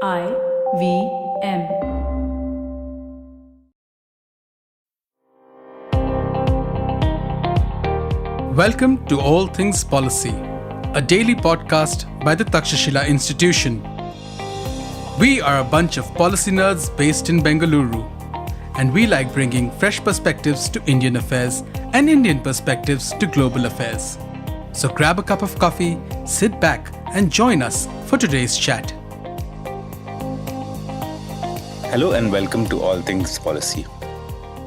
IVM. Welcome to All Things Policy, a daily podcast by the Takshashila Institution. We are a bunch of policy nerds based in Bengaluru, and we like bringing fresh perspectives to Indian affairs and Indian perspectives to global affairs. So grab a cup of coffee, sit back, and join us for today's chat. Hello and welcome to All Things Policy.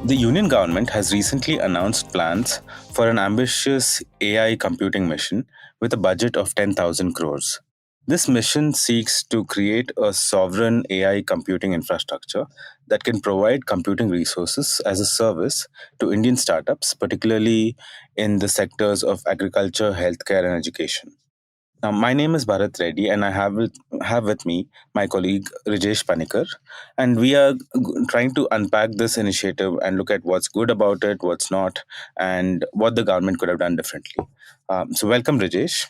The Union government has recently announced plans for an ambitious AI computing mission with a budget of 10,000 crores. This mission seeks to create a sovereign AI computing infrastructure that can provide computing resources as a service to Indian startups, particularly in the sectors of agriculture, healthcare, and education. Now, my name is Bharath Reddy, and I have with me my colleague Rijesh Panicker, and we are trying to unpack this initiative and look at what's good about it, what's not, and what the government could have done differently. So, welcome, Rijesh.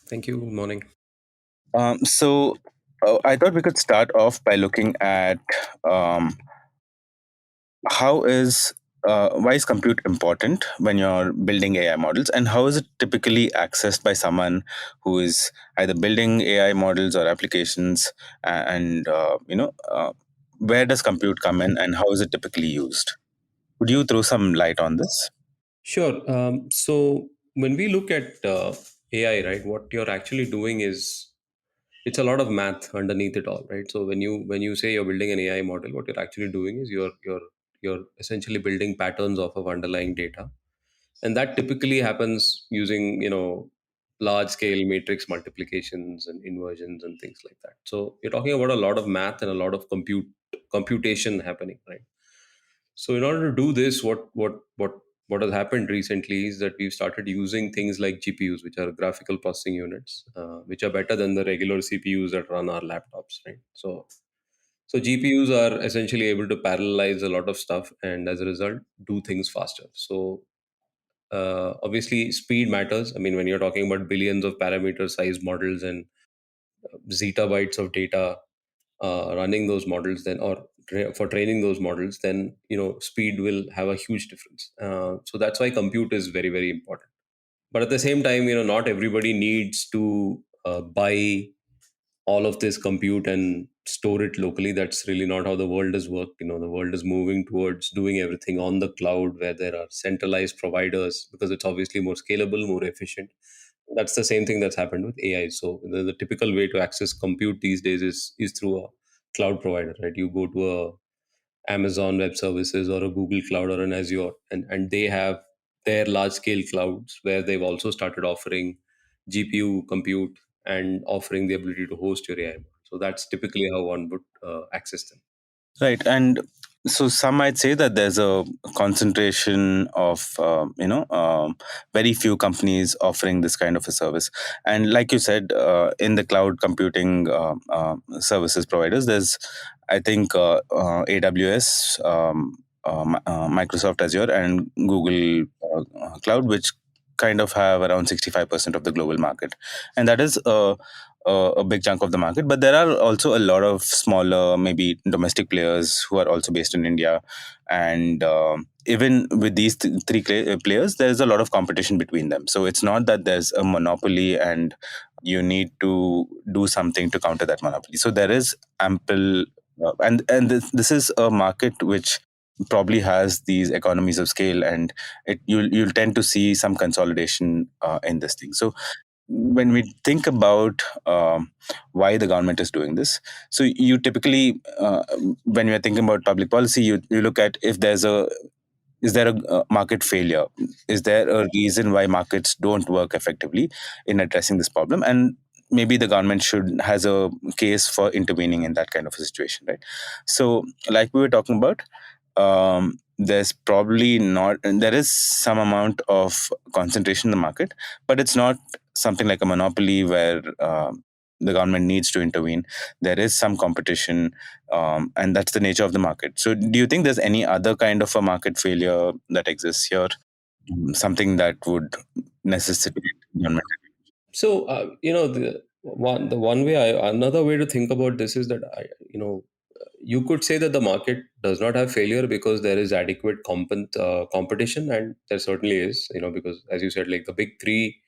Thank you. Good morning. I thought we could start off by looking at um, how is why is compute important when you're building AI models, and how is it typically accessed by someone who is either building AI models or applications, and where does compute come in, and how is it typically used? Would you throw some light on this? Sure. So when we look at AI, right, what you're actually doing is it's a lot of math underneath it all, right? So when you say you're building an AI model, what you're actually doing is you're essentially building patterns off of underlying data, and that typically happens using large scale matrix multiplications and inversions and things like that. So you're talking about a lot of math and a lot of computation happening, right? So in order to do this, what has happened recently is that we've started using things like GPUs, which are graphical processing units, which are better than the regular CPUs that run our laptops, right? So GPUs are essentially able to parallelize a lot of stuff, and as a result, do things faster. So obviously, speed matters. I mean, when you're talking about billions of parameter size models and zettabytes of data running those models, then for training those models, then speed will have a huge difference. So that's why compute is very, very important. But at the same time, not everybody needs to buy all of this compute and store it locally. That's really not how the world has worked. The world is moving towards doing everything on the cloud, where there are centralized providers, because it's obviously more scalable, more efficient. That's the same thing that's happened with AI. So the typical way to access compute these days is through a cloud provider, right? You go to a Amazon Web Services or a Google Cloud or an Azure, and they have their large scale clouds where they've also started offering GPU compute and offering the ability to host your AI model. So that's typically how one would access them. Right, and so some might say that there's a concentration of very few companies offering this kind of a service, and like you said, in the cloud computing services providers, there's I think AWS, Microsoft Azure, and Google Cloud, which kind of have around 65% of the global market, and that is a big chunk of the market. But there are also a lot of smaller, maybe domestic players who are also based in India. And even with these three players, there's a lot of competition between them. So it's not that there's a monopoly and you need to do something to counter that monopoly. So there is ample, and this is a market which probably has these economies of scale, and you'll tend to see some consolidation in this thing. So when we think about why the government is doing this, so you typically, when you're thinking about public policy, you look at if there's a is there a market failure, is there a reason why markets don't work effectively in addressing this problem, and maybe the government should has a case for intervening in that kind of a situation, right? So like we were talking about, there's probably not, and there is some amount of concentration in the market, but it's not something like a monopoly where the government needs to intervene. There is some competition, and that's the nature of the market. So do you think there's any other kind of a market failure that exists here? Something that would necessitate government? So Another way to think about this is that you could say that the market does not have failure because there is adequate competition, and there certainly is. Because as you said, like the big three,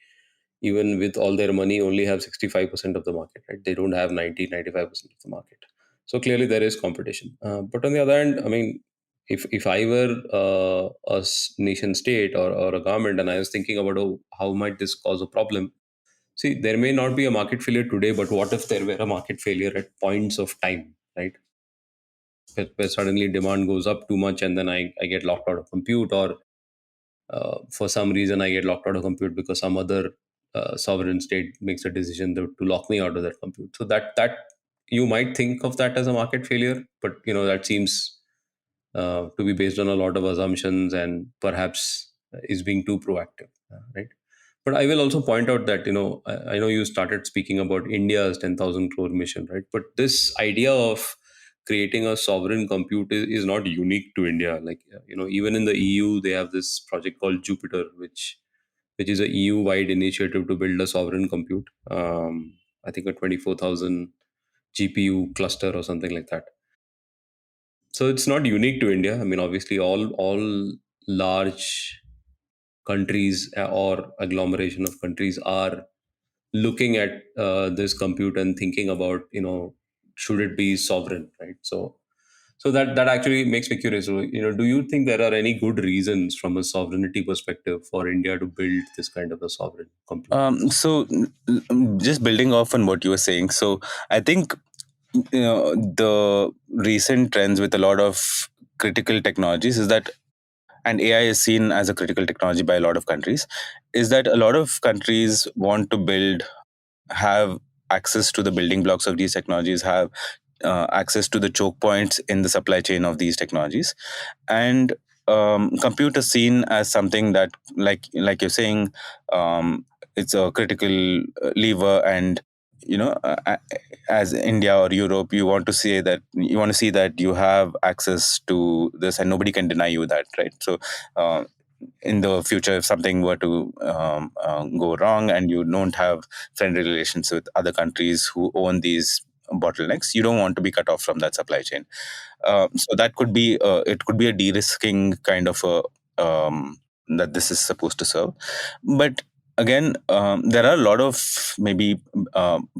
even with all their money, only have 65% of the market, right? They don't have 95% of the market. So clearly there is competition. But on the other hand, I mean, if I were nation state, or a government, and I was thinking about, oh, how might this cause a problem. See, there may not be a market failure today, but what if there were a market failure at points of time, right? Where suddenly demand goes up too much, and then I get locked out of compute, or for some reason I get locked out of compute because some other sovereign state makes a decision to lock me out of that compute. So that you might think of that as a market failure, but that seems to be based on a lot of assumptions, and perhaps is being too proactive, right? But I will also point out that I know you started speaking about India's 10,000 crore mission, right? But this idea of creating a sovereign compute is not unique to India. Like even in the EU, they have this project called Jupiter, which is a EU wide initiative to build a sovereign compute. I think a 24,000 GPU cluster or something like that. So it's not unique to India. I mean, obviously, all large countries or agglomeration of countries are looking at this compute and thinking about, should it be sovereign, right? So that actually makes me curious. So, do you think there are any good reasons from a sovereignty perspective for India to build this kind of a sovereign compute? Just building off on what you were saying, so I think the recent trends with a lot of critical technologies is that, and AI is seen as a critical technology by a lot of countries, is that a lot of countries want to have access to the building blocks of these technologies, have access to the choke points in the supply chain of these technologies, and compute is seen as something that, like you're saying, it's a critical lever, and as India or Europe, you want to see that you have access to this, and nobody can deny you that, right? So uh, in the future, if something were to go wrong and you don't have friendly relations with other countries who own these bottlenecks, you don't want to be cut off from that supply chain. So that could be it could be a de-risking kind of a that this is supposed to serve. But again, there are a lot of maybe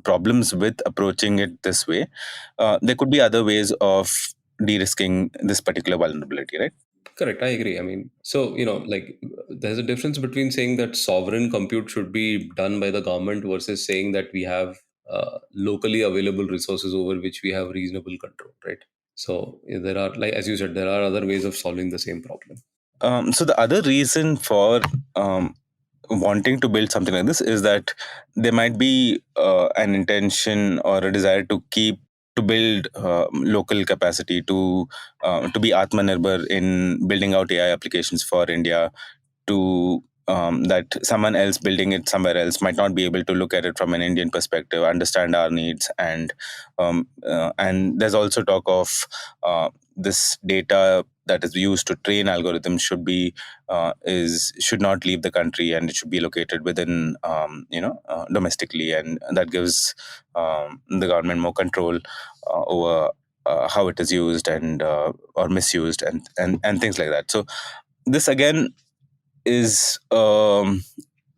problems with approaching it this way. There could be other ways of de-risking this particular vulnerability, right? Correct, I agree. I mean, so like there's a difference between saying that sovereign compute should be done by the government versus saying that we have locally available resources over which we have reasonable control, right? So there are, like as you said, there are other ways of solving the same problem. So the other reason for wanting to build something like this is that there might be an intention or a desire to build local capacity, to be Atmanirbhar in building out AI applications for India, to that someone else building it somewhere else might not be able to look at it from an Indian perspective, understand our needs, and there's also talk of this data that is used to train algorithms should not leave the country, and it should be located within domestically, and that gives the government more control over how it is used and or misused, and things like that. So this again is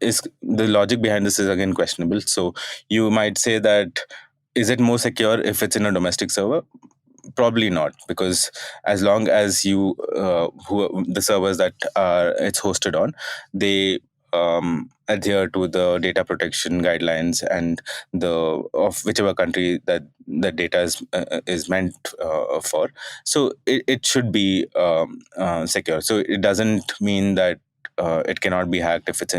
is the logic behind this is again questionable. So you might say that, is it more secure if it's in a domestic server? Probably not, because as long as the servers that it's hosted on, they adhere to the data protection guidelines and the of whichever country that the data is meant for. So it should be secure. So it doesn't mean that it cannot be hacked if it's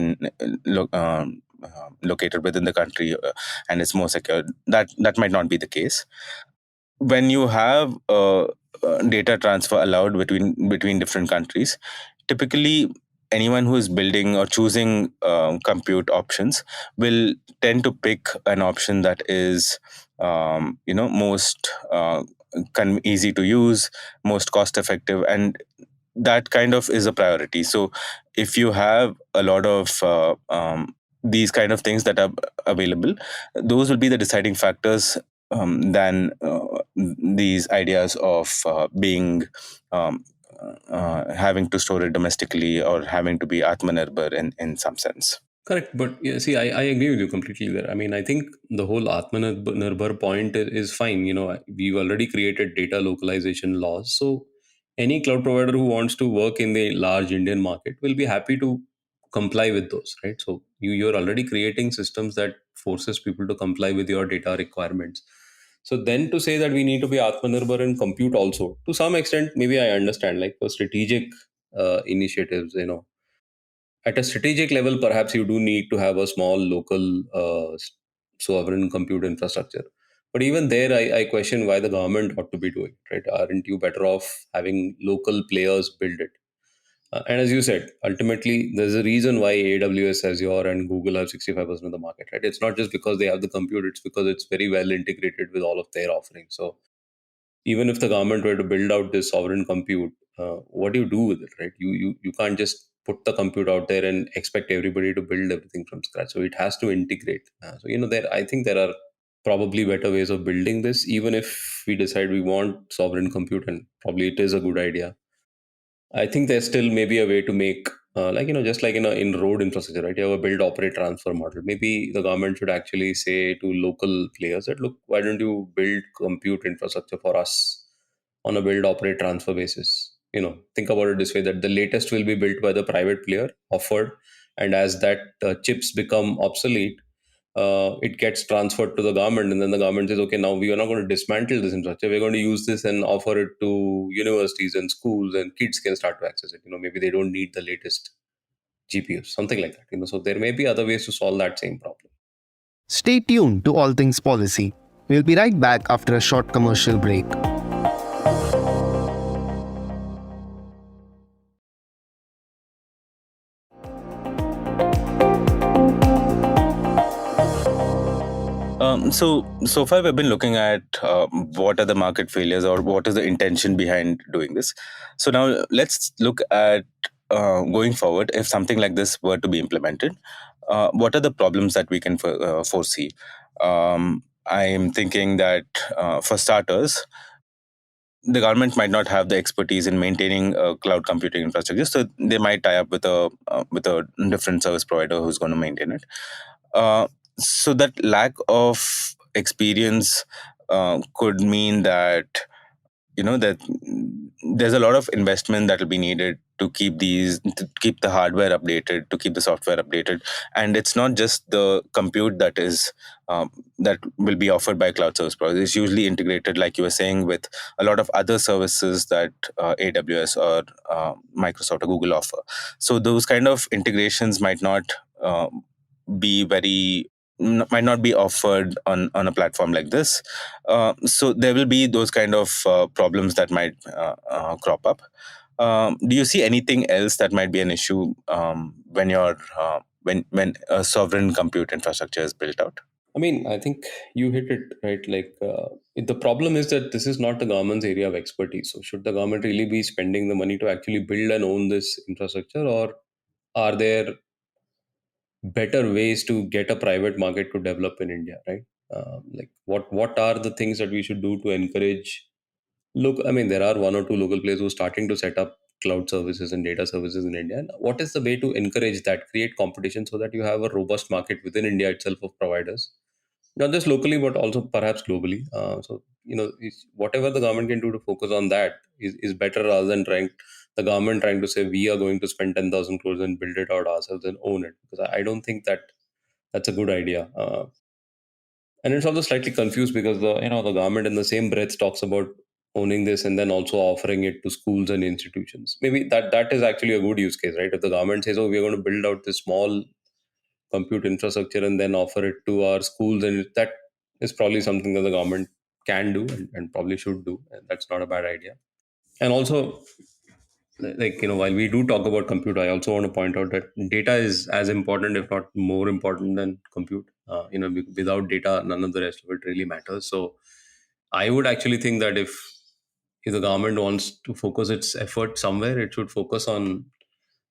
located within the country, and it's more secure. That might not be the case. When you have data transfer allowed between different countries, typically anyone who is building or choosing compute options will tend to pick an option that is most easy to use, most cost effective, and that kind of is a priority. So if you have a lot of these kind of things that are available, those will be the deciding factors, than these ideas of being um, having to store it domestically or having to be atmanirbhar in some sense. Correct, but yeah, see, I agree with you completely there. I mean, I think the whole Atmanirbhar point is fine. We've already created data localization laws, so any cloud provider who wants to work in the large Indian market will be happy to comply with those, right? So you're already creating systems that forces people to comply with your data requirements. So then to say that we need to be Atmanirbhar and compute also, to some extent, maybe I understand, like for strategic initiatives, at a strategic level, perhaps you do need to have a small local sovereign compute infrastructure. But even there, I question why the government ought to be doing it, right? Aren't you better off having local players build it? And as you said, ultimately, there's a reason why AWS, Azure, and Google have 65% of the market, right? It's not just because they have the compute, it's because it's very well integrated with all of their offerings. So even if the government were to build out this sovereign compute, what do you do with it, right? You can't just put the compute out there and expect everybody to build everything from scratch. So it has to integrate. So there, I think there are probably better ways of building this. Even if we decide we want sovereign compute, and probably it is a good idea, I think there's still maybe a way to make, just like in road infrastructure, right? You have a build, operate, transfer model. Maybe the government should actually say to local players that, look, why don't you build compute infrastructure for us on a build, operate, transfer basis? Think about it this way: that the latest will be built by the private player, offered, and as that chips become obsolete, it gets transferred to the government, and then the government says, okay, now we are not going to dismantle this infrastructure, we're going to use this and offer it to universities and schools, and kids can start to access it. Maybe they don't need the latest GPUs, something like that. So there may be other ways to solve that same problem. Stay tuned to All Things Policy. We'll be right back after a short commercial break. So far we've been looking at what are the market failures or what is the intention behind doing this. So now let's look at going forward. If something like this were to be implemented, what are the problems that we can foresee? I'm thinking that for starters, the government might not have the expertise in maintaining cloud computing infrastructure, so they might tie up with a different service provider who's going to maintain it. So that lack of experience could mean that that there's a lot of investment that will be needed to keep the hardware updated, to keep the software updated. And it's not just the compute that will be offered by cloud service providers. It's usually integrated, like you were saying, with a lot of other services that AWS or Microsoft or Google offer. So those kind of integrations uh, be very might not be offered on a platform like this. So there will be those kind of problems that might crop up. Do you see anything else that might be an issue when a sovereign compute infrastructure is built out? I mean, I think you hit it right. Like, the problem is that this is not the government's area of expertise. So, should the government really be spending the money to actually build and own this infrastructure, or are there better ways to get a private market to develop in India, right? Like, what are the things that we should do to encourage? Look, I mean, there are one or two local players who are starting to set up cloud services and data services in India. And what is the way to encourage that, create competition so that you have a robust market within India itself of providers, not just locally but also perhaps globally? So whatever the government can do to focus on that is better, rather than the government trying to say we are going to spend 10,000 crores and build it out ourselves and own it, because I don't think that that's a good idea. And it's also slightly confused because the government in the same breath talks about owning this and then also offering it to schools and institutions. Maybe that is actually a good use case, right? If the government says, oh, we're going to build out this small compute infrastructure and then offer it to our schools, and that is probably something that the government can do and probably should do, and that's not a bad idea. And also, like, while we do talk about compute, I also want to point out that data is as important, if not more important, than compute. Without data, none of the rest of it really matters. So I would actually think that if the government wants to focus its effort somewhere, it should focus on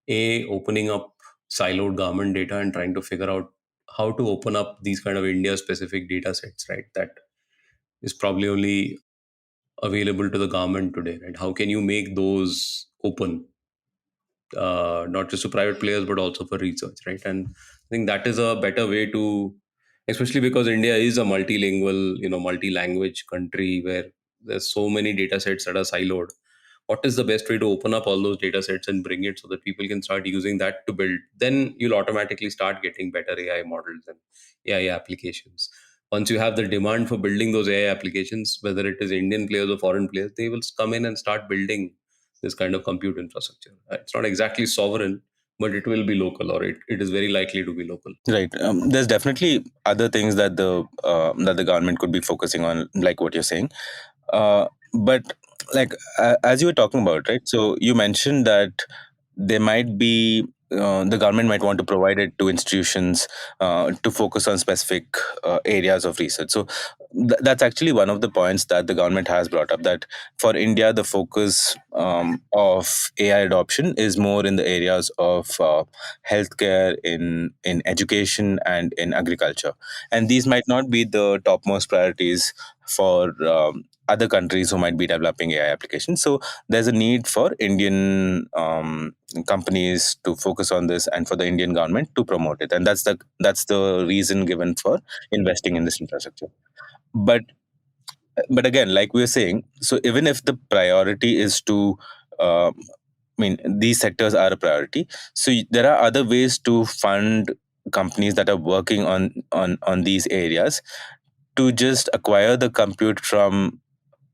opening up siloed government data and trying to figure out how to open up these kind of India specific data sets, right? That is probably only available to the government today, right? How can you make those open, not just to private players but also for research, right? And I think that is a better way to, especially because India is a multilingual, multi-language country where there's so many data sets that are siloed. What is the best way to open up all those data sets and bring it so that people can start using that to build? Then you'll automatically start getting better AI models and AI applications. Once you have the demand for building those AI applications, whether it is Indian players or foreign players, they will come in and start building this kind of compute infrastructure. It's not exactly sovereign, but it will be local, or it is very likely to be local. Right. There's definitely other things that the government could be focusing on, like what you're saying. But like as you were talking about, right? So you mentioned that there might be the government might want to provide it to institutions to focus on specific areas of research. So that's actually one of the points that the government has brought up, that for India the focus of AI adoption is more in the areas of healthcare, in education, and in agriculture, and these might not be the topmost priorities for other countries who might be developing AI applications. So there's a need for Indian companies to focus on this, and for the Indian government to promote it, and that's the reason given for investing in this infrastructure. But again, like we were saying, so even if the priority is to I mean, these sectors are a priority. So there are other ways to fund companies that are working on these areas, to just acquire the compute from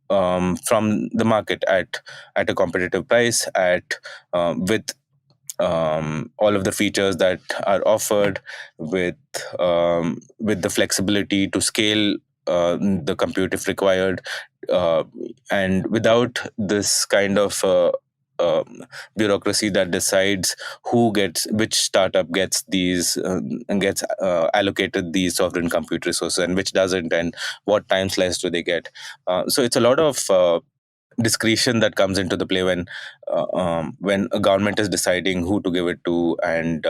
the market at a competitive price, at with all of the features that are offered, with the flexibility to scale the compute if required, uh, and without this kind of bureaucracy that decides which startup gets these gets allocated these sovereign compute resources and which doesn't, and what time slice do they get. So it's a lot of discretion that comes into the play when a government is deciding who to give it to, and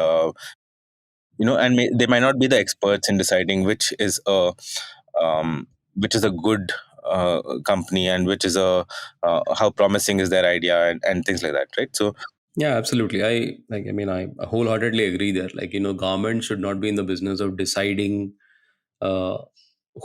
they might not be the experts in deciding which is a good company, and which is a how promising is their idea, and things like that, right? So Yeah, absolutely. I wholeheartedly agree there. Like, government should not be in the business of deciding uh,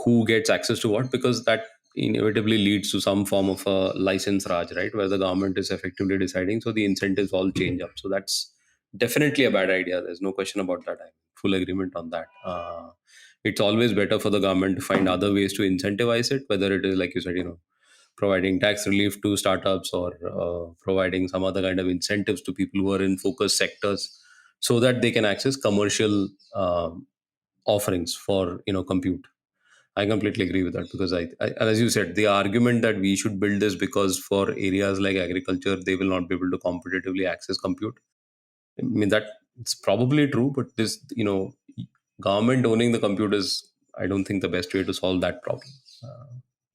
who gets access to what, because that inevitably leads to some form of a license raj, right? Where the government is effectively deciding. So the incentives all change up. So that's definitely a bad idea. There's no question about that. I'm full agreement on that. It's always better for the government to find other ways to incentivize it, whether it is, like you said, providing tax relief to startups, or providing some other kind of incentives to people who are in focus sectors, so that they can access commercial offerings for compute. I completely agree with that, because as you said, the argument that we should build this because for areas like agriculture they will not be able to competitively access compute. I mean, that it's probably true, but this, government owning the compute is, I don't think, the best way to solve that problem,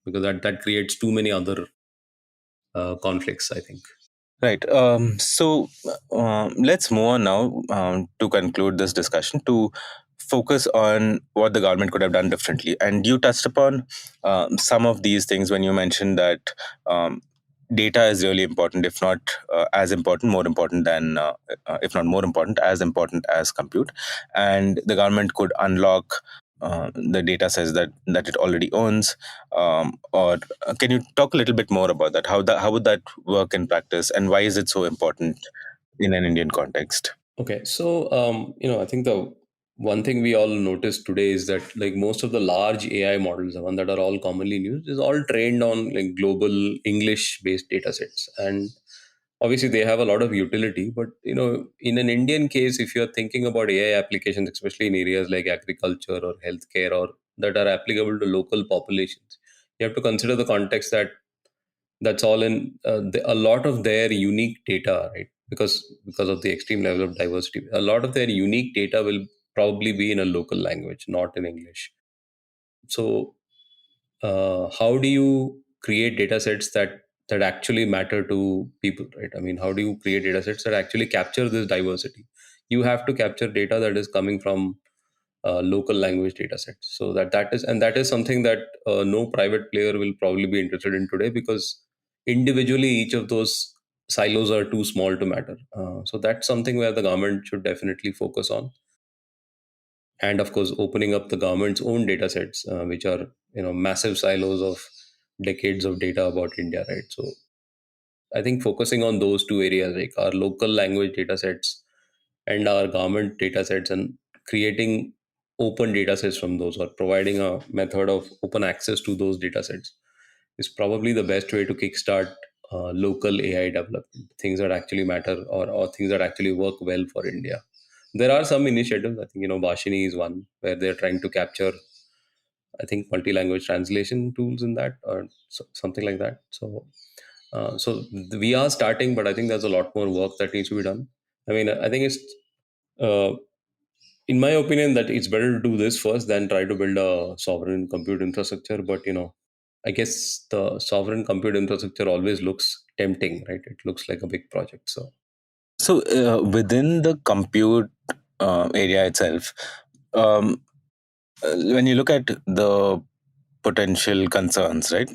because that creates too many other conflicts, I think. right. Let's move on now, to conclude this discussion, to focus on what the government could have done differently. And you touched upon some of these things when you mentioned that um, data is really important, if not as important, more important than, if not more important, as important as compute. And the government could unlock the data sets that it already owns. Or can you talk a little bit more about that? How would that work in practice, and why is it so important in an Indian context? Okay, so I think the one thing we all notice today is that, like, most of the large AI models, the one that are all commonly used, is all trained on like global English-based data sets, and obviously they have a lot of utility. But in an Indian case, if you're thinking about AI applications, especially in areas like agriculture or healthcare, or that are applicable to local populations, you have to consider the context that that's all in a lot of their unique data, right? Because of the extreme level of diversity, a lot of their unique data will probably be in a local language, not in English. So how do you create data sets that actually matter to people, right? I mean, how do you create data sets that actually capture this diversity? You have to capture data that is coming from local language data sets. So that is something that no private player will probably be interested in today, because individually each of those silos are too small to matter. So that's something where the government should definitely focus on, and of course opening up the government's own data sets, which are massive silos of decades of data about India, right? So I think focusing on those two areas, like our local language data sets and our government data sets, and creating open data sets from those, or providing a method of open access to those data sets, is probably the best way to kickstart local AI development, things that actually matter, or things that actually work well for India. There are some initiatives. I think Bhashini is one where they're trying to capture, I think, multi-language translation tools in that, or something like that. So we are starting, but I think there's a lot more work that needs to be done. I mean, I think it's, uh, in my opinion, that it's better to do this first than try to build a sovereign compute infrastructure. But I guess the sovereign compute infrastructure always looks tempting, right? It looks like a big project. So within the compute area itself, um, when you look at the potential concerns, right?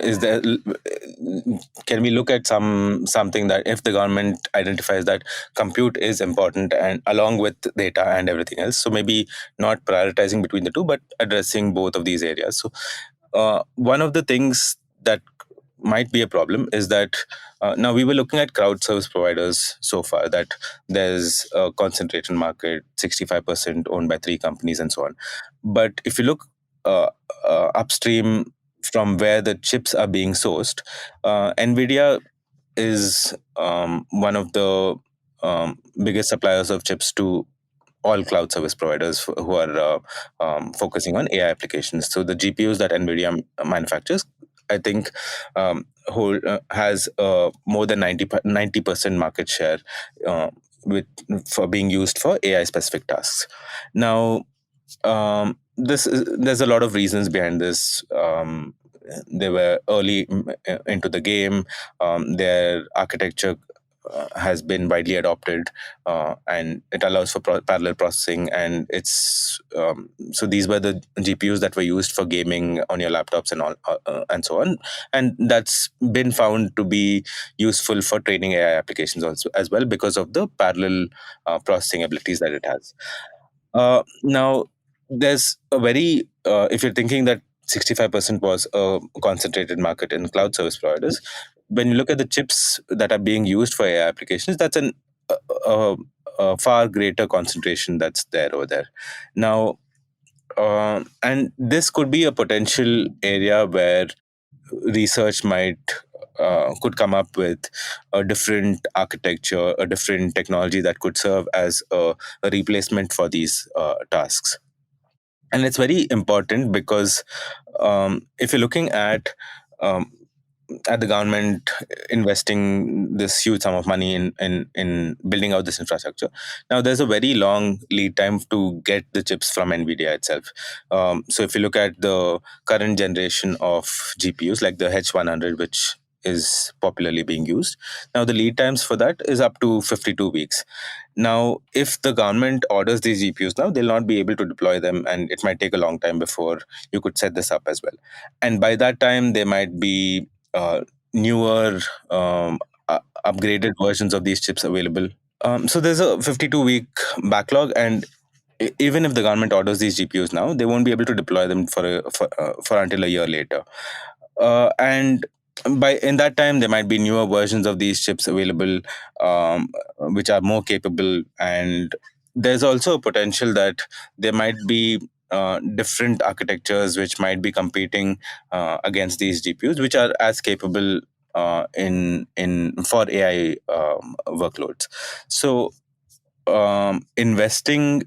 Is there can we look at something that if the government identifies that compute is important and along with data and everything else, so maybe not prioritizing between the two, but addressing both of these areas. So one of the things that might be a problem is that now we were looking at crowd service providers so far, that there's a concentrated market, 65% owned by three companies and so on. But if you look uh, upstream from where the chips are being sourced, Nvidia is one of the biggest suppliers of chips to all cloud service providers who are focusing on AI applications. So the GPUs that Nvidia manufactures, I think, has more than 90% market share uh, with for being used for AI specific tasks. Now, there's a lot of reasons behind this. They were early into the game. Their architecture has been widely adopted, and it allows for parallel processing. And it's so these were the GPUs that were used for gaming on your laptops and all, and so on. And that's been found to be useful for training AI applications also as well, because of the parallel processing abilities that it has. Now, there's a very, if you're thinking that 65% was a concentrated market in cloud service providers, when you look at the chips that are being used for AI applications, that's a, a far greater concentration that's there over there. Now, and this could be a potential area where research might could come up with a different architecture, a different technology that could serve as a replacement for these tasks. And it's very important because if you're looking um, at the government investing this huge sum of money in building out this infrastructure. Now, there's a very long lead time to get the chips from Nvidia itself. So if you look at the current generation of GPUs, like the H100, which is popularly being used, now the lead times for that is up to 52 weeks. Now, if the government orders these GPUs now, they'll not be able to deploy them, and it might take a long time before you could set this up as well. And by that time, there might be newer, upgraded versions of these chips available. So there's a 52-week backlog, and even if the government orders these GPUs now, they won't be able to deploy them for until a year later. And by in that time, there might be newer versions of these chips available, which are more capable. And there's also a potential that there might be different architectures which might be competing against these GPUs, which are as capable in for AI workloads. So investing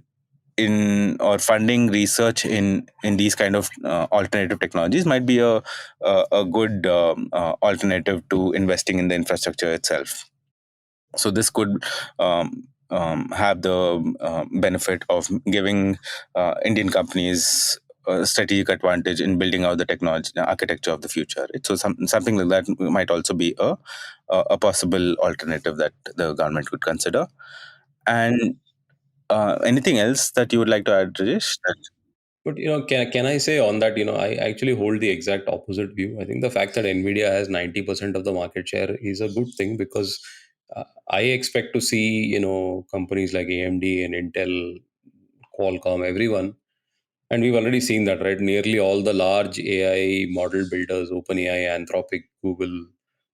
in or funding research in these kind of alternative technologies might be a good alternative to investing in the infrastructure itself. So this could have the benefit of giving Indian companies a strategic advantage in building out the technology architecture of the future. Right? So something like that might also be a possible alternative that the government could consider. And Anything else that you would like to add, Rijesh? But can I say on that? I actually hold the exact opposite view. I think the fact that Nvidia has 90% of the market share is a good thing, because I expect to see companies like AMD and Intel, Qualcomm, everyone. And we've already seen that, right? Nearly all the large AI model builders, OpenAI, Anthropic, Google,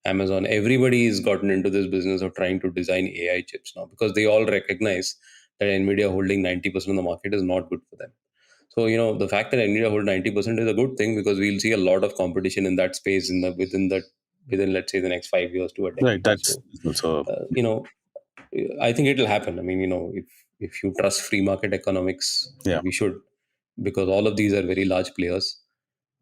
Amazon, everybody has gotten into this business of trying to design AI chips now, because they all recognize that Nvidia holding 90% of the market is not good for them. So, the fact that Nvidia hold 90% is a good thing, because we'll see a lot of competition in that space within, let's say, the next 5 years to a Right, decade. that's So, also I think it'll happen. I mean, if you trust free market economics, yeah. we should, because all of these are very large players.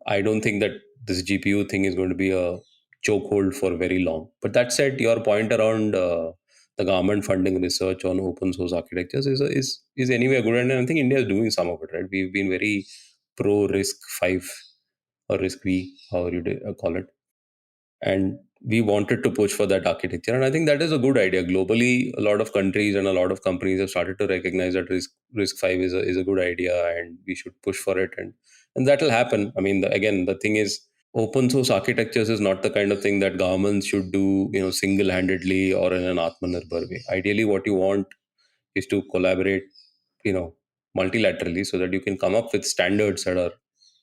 I don't think that this GPU thing is going to be a chokehold for very long. But that said, your point around the government funding research on open source architectures is anyway a good, and I think India is doing some of it. Right, we've been very pro RISC-V or RISC-V, however you call it, and we wanted to push for that architecture. And I think that is a good idea. Globally, a lot of countries and a lot of companies have started to recognize that RISC-V is a good idea, and we should push for it, and that will happen. I mean, again, the thing is, open source architectures is not the kind of thing that governments should do, single-handedly or in an Atmanirbhar way. Ideally, what you want is to collaborate, you know, multilaterally, so that you can come up with standards that are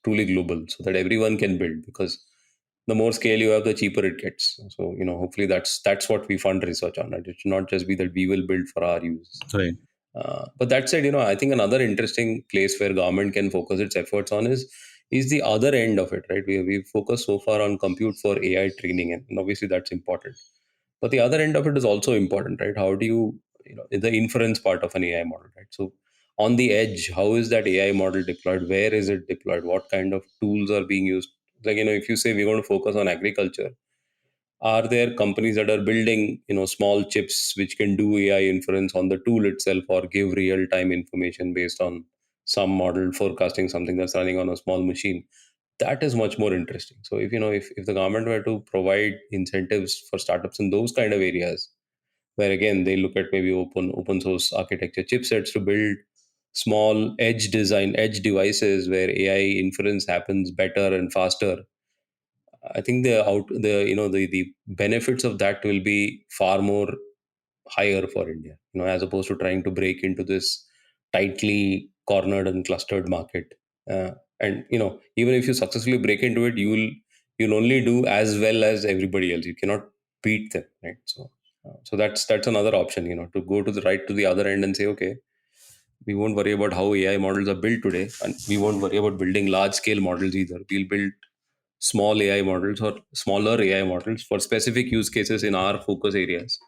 truly global, so that everyone can build. Because the more scale you have, the cheaper it gets. So, hopefully that's what we fund research on. Right? It should not just be that we will build for our use. Right. But that said, I think another interesting place where government can focus its efforts on is the other end of it, right? We focus so far on compute for AI training, and obviously that's important. But the other end of it is also important, right? How do the inference part of an AI model, right? So on the edge, how is that AI model deployed? Where is it deployed? What kind of tools are being used? Like, if you say we're going to focus on agriculture, are there companies that are building small chips which can do AI inference on the tool itself, or give real time information based on some model forecasting something that's running on a small machine? That is much more interesting. So if the government were to provide incentives for startups in those kind of areas, where again they look at maybe open source architecture chipsets to build small edge devices where AI inference happens better and faster, I think the benefits of that will be far more higher for India, as opposed to trying to break into this tightly cornered and clustered market. And even if you successfully break into it, you'll only do as well as everybody else. You cannot beat them, right? So that's another option, to go to the other end and say, okay, we won't worry about how AI models are built today, and we won't worry about building large scale models either. We'll build small AI models or smaller AI models for specific use cases in our focus areas,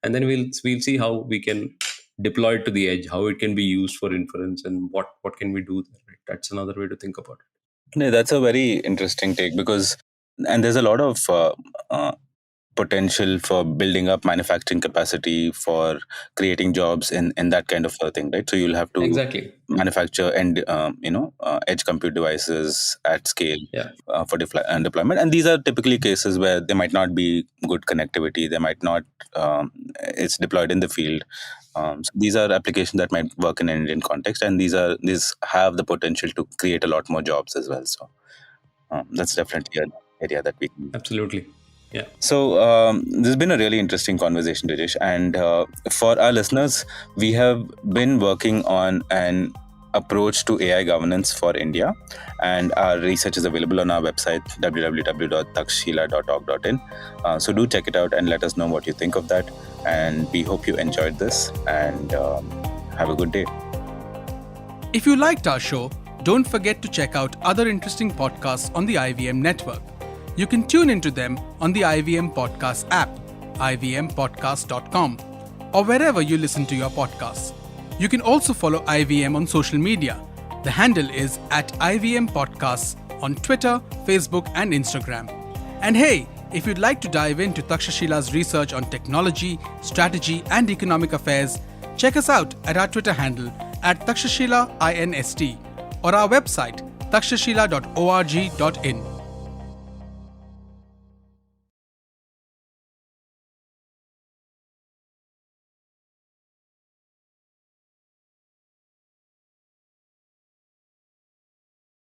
and then we'll see how we can deploy it to the edge, how it can be used for inference, and what can we do there. Right? That's another way to think about it. No, that's a very interesting take, because and there's a lot of potential for building up manufacturing capacity, for creating jobs in that kind of a thing, right? So you'll have to Exactly. manufacture and edge compute devices at scale Yeah. for deployment, and these are typically cases where there might not be good connectivity. They might not. It's deployed in the field. So these are applications that might work in an Indian context, and these have the potential to create a lot more jobs as well. So that's definitely an area that we can. Absolutely. Yeah. So this has been a really interesting conversation, Rijesh. And for our listeners, we have been working on an approach to AI governance for India, and our research is available on our website www.takshila.org.in. So do check it out and let us know what you think of that. And we hope you enjoyed this, and have a good day. If you liked our show, don't forget to check out other interesting podcasts on the IVM network. You can tune into them on the IVM Podcast app, ivmpodcast.com, or wherever you listen to your podcasts. You can also follow IVM on social media. The handle is @IVM Podcasts on Twitter, Facebook, and Instagram. And hey, if you'd like to dive into Takshashila's research on technology, strategy, and economic affairs, check us out at our Twitter handle @TakshashilaINST or our website takshashila.org.in.